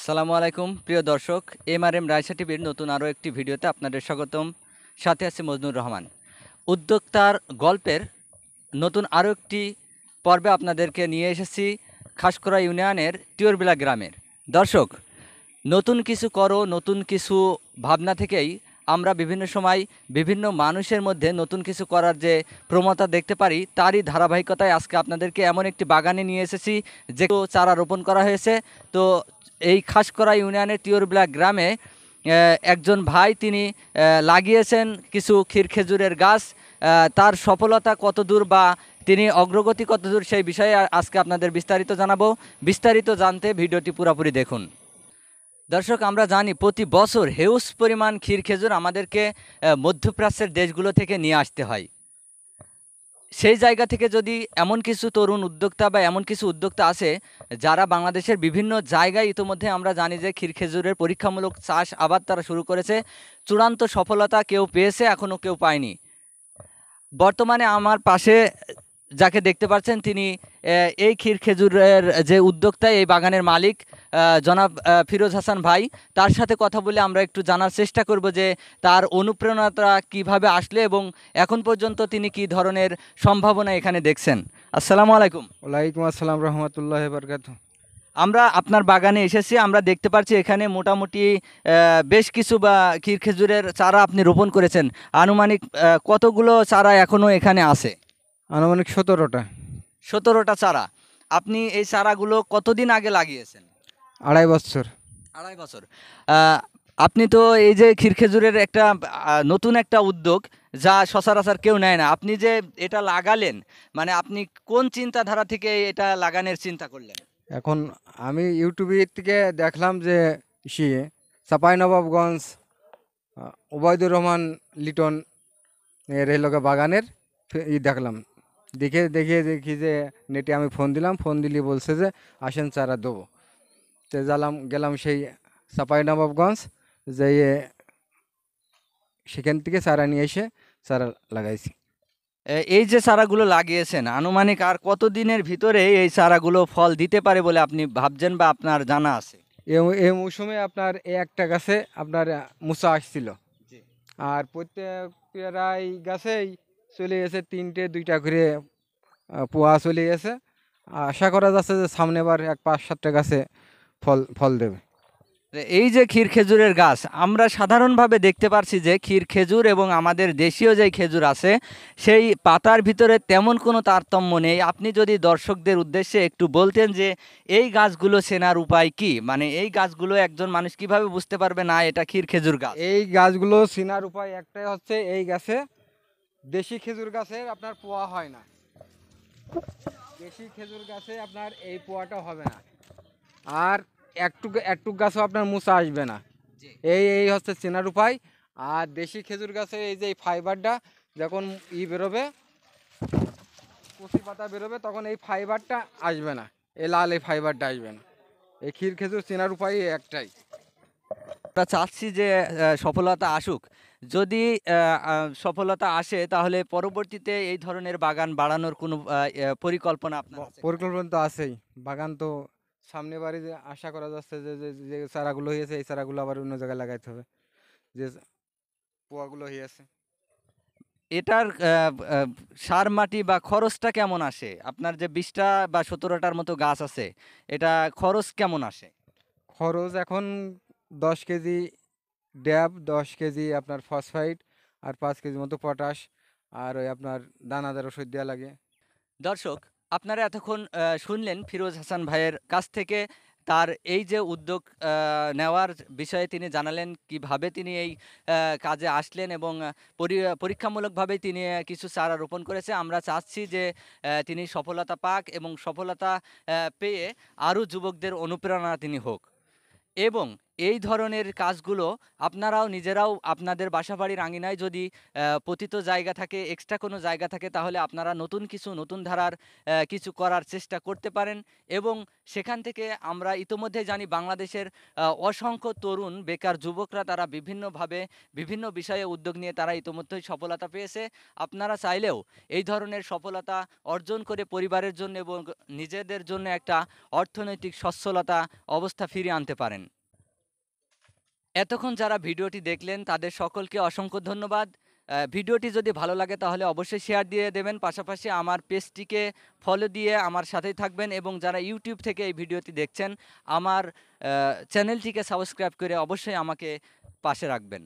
আসসালামু আলাইকুম প্রিয় দর্শক, এমআরএম রায়সা টিভির নতুন আরও একটি ভিডিওতে আপনাদের স্বাগতম। সাথে আছে মজনুর রহমান। উদ্যোক্তার গল্পের নতুন আরও একটি পর্বে আপনাদেরকে নিয়ে এসেছি খাসকরা ইউনিয়নের টিওরবিলা গ্রামের। দর্শক, নতুন কিছু করো, নতুন কিছু ভাবনা থেকেই আমরা বিভিন্ন সময় বিভিন্ন মানুষের মধ্যে নতুন কিছু করার যে প্রবণতা দেখতে পারি, তারই ধারাবাহিকতায় আজকে আপনাদেরকে এমন একটি বাগানে নিয়ে এসেছি যে চারা রোপণ করা হয়েছে। তো এই খাসকরা ইউনিয়নের টিওরবিলা গ্রামে একজন ভাই তিনি লাগিয়েছেন কিছু ক্ষীর খেজুরের গাছ। তার সফলতা কতদূর বা তিনি অগ্রগতি কতদূর সেই বিষয়ে আজকে আপনাদের বিস্তারিত জানাবো। বিস্তারিত জানতে ভিডিওটি পুরোপুরি দেখুন। দর্শক, আমরা জানি প্রতি বছর হিউজ পরিমাণ ক্ষীর খেজুর আমাদেরকে মধ্যপ্রাচ্যের দেশগুলো থেকে নিয়ে আসতে হয়। সেই জায়গা থেকে যদি এমন কিছু তরুণ উদ্যোক্তা বা এমন কিছু উদ্যোক্তা আছে যারা বাংলাদেশের বিভিন্ন জায়গায়, ইতোমধ্যে আমরা জানি যে ক্ষীর খেজুরের পরীক্ষামূলক চাষ আবাদ তারা শুরু করেছে, চূড়ান্ত সফলতা কেউ পেয়েছে, এখনও কেউ পায়নি। বর্তমানে আমার পাশে যাকে দেখতে পাচ্ছেন তিনি এই ক্ষীর খেজুরের যে উদ্যোক্তা, এই বাগানের মালিক জনাব ফিরোজ হাসান ভাই। তার সাথে কথা বলে আমরা একটু জানার চেষ্টা করব যে তার অনুপ্রেরণাটা কিভাবে আসলে এবং এখন পর্যন্ত তিনি কি ধরনের সম্ভাবনা এখানে দেখছেন। আসসালামু আলাইকুম। ওয়ালাইকুম আসসালাম রহমতুল্লাহ বরকাত। আমরা আপনার বাগানে এসেছি, আমরা দেখতে পাচ্ছি এখানে মোটামুটি বেশ কিছু বা ক্ষীর খেজুরের চারা আপনি রোপণ করেছেন। আনুমানিক কতগুলো চারা এখনও এখানে আছে? আনুমানিক 17টা। 17টা চারা। আপনি এই চারাগুলো কতদিন আগে লাগিয়েছেন? 2.5 বছর। 2.5 বছর। আপনি তো এই যে ক্ষীর খেজুরের একটা নতুন একটা উদ্যোগ, যা সচরাচর কেউ নেয় না, আপনি যে এটা লাগালেন, মানে আপনি কোন চিন্তাধারা থেকে এটা লাগানোর চিন্তা করলেন? এখন আমি ইউটিউবের থেকে দেখলাম যে চাঁপাইনবাবগঞ্জ ওবায়দুর রহমান লিটন এর লোকে বাগানের দেখলাম। দেখি যে নেটে আমি ফোন দিলাম, ফোন দিলে বলছে যে আসেন চারা দেবো। তো গেলাম সেই চাঁপাইনবাবগঞ্জ, যে সেখান থেকে চারা নিয়ে এসে চারা লাগাইছি। এই যে চারাগুলো লাগিয়েছেন, আনুমানিক আর কতদিনের ভিতরে এই চারাগুলো ফল দিতে পারে বলে আপনি ভাবছেন বা আপনার জানা আছে? এই মৌসুমে আপনার একটা গাছে আপনার মুসা আসছিল, আর প্রত্যেক প্রায় গাছেই চলে গেছে 3টে 2টা করে পোয়া চলে গেছে। আশা করা যাচ্ছে যে সামনে বার 5-7টা গাছে ফল দেবে। এই যে ক্ষীর খেজুরের গাছ, আমরা সাধারণভাবে দেখতে পারছি যে ক্ষীর খেজুর এবং আমাদের দেশীয় যে খেজুর আছে সেই পাতার ভিতরে তেমন কোনো তারতম্য নেই। আপনি যদি দর্শকদের উদ্দেশ্যে একটু বলতেন যে এই গাছগুলো চেনার উপায় কি, মানে এই গাছগুলো একজন মানুষ কিভাবে বুঝতে পারবে না এটা ক্ষীর খেজুর গাছ? এই গাছগুলো চেনার উপায় একটাই হচ্ছে, এই গাছে দেশি খেজুর গাছে আপনার পোয়া হয় না। দেশি খেজুর গাছে আপনার এই পোয়াটা হবে না, আর একটু গাছও আপনার মুসা আসবে না। এই হচ্ছে চেনার উপায়। আর দেশি খেজুর গাছে এই যে ফাইবারটা যখন বেরোবে, কচি পাতা বেরোবে, তখন এই ফাইবারটা আসবে না, এই ফাইবারটা আসবে না। এই ক্ষীর খেজুর চেনার উপায় একটাই। আমরা চাচ্ছি যে সফলতা আসুক। যদি সফলতা আসে তাহলে পরবর্তীতে এই ধরনের বাগান বাড়ানোর কোনো পরিকল্পনা আপনার আছে? পরিকল্পনা তো আছেই। বাগান তো সামনে বাড়ি যে আশা করা যাচ্ছে যে যে যে চারাগুলো হয়েছে, এই চারাগুলো আবার অন্য জায়গায় লাগাইতে হবে, যে পোয়াগুলো হয়েছে। এটার সার মাটি বা খরচটা কেমন আসে? আপনার যে 20টা বা 17টার মতো গাছ আছে, এটা খরচ কেমন আসে? খরচ এখন 10 কেজি ড্যাব, 10 কেজি আপনার ফসফাইট, আর 5 কেজি মতো পটাশ, আর ওই আপনার দানাদার ওষুধ দেওয়া লাগে। দর্শক, আপনারা এতক্ষণ শুনলেন ফিরোজ হাসান ভাইয়ের কাছ থেকে তার এই যে উদ্যোগ নেওয়ার বিষয়ে তিনি জানালেন কিভাবে তিনি এই কাজে আসলেন এবং পরীক্ষামূলকভাবে তিনি কিছু চারা রোপণ করেছে। আমরা চাচ্ছি যে তিনি সফলতা পাক এবং সফলতা পেয়ে আরও যুবকদের অনুপ্রেরণা তিনি হোক। এবং এই ধরনের কাজগুলো আপনারাও নিজেরাও আপনাদের বাসাবাড়ির আঙিনায় যদি পতিত জায়গা থাকে, এক্সট্রা কোনো জায়গা থাকে, তাহলে আপনারা নতুন কিছু, নতুন ধারার কিছু করার চেষ্টা করতে পারেন। এবং সেখান থেকে আমরা ইতোমধ্যে জানি বাংলাদেশের অসংখ্য তরুণ বেকার যুবকরা তারা বিভিন্নভাবে বিভিন্ন বিষয়ে উদ্যোগ নিয়ে তারা ইতোমধ্যেই সফলতা পেয়েছে। আপনারা চাইলেও এই ধরনের সফলতা অর্জন করে পরিবারের জন্য এবং নিজেদের জন্য একটা অর্থনৈতিক সচ্ছলতা অবস্থা ফিরিয়ে আনতে পারেন। এতক্ষণ যারা ভিডিওটি দেখলেন তাদের সকলকে অসংখ্য ধন্যবাদ। ভিডিওটি যদি ভালো লাগে তাহলে অবশ্যই শেয়ার দিয়ে দেবেন, পাশাপাশি আমার পেজটিকে ফলো দিয়ে আমার সাথেই থাকবেন, এবং যারা ইউটিউব থেকে এই ভিডিওটি দেখছেন আমার চ্যানেলটিকে সাবস্ক্রাইব করে অবশ্যই আমাকে পাশে রাখবেন।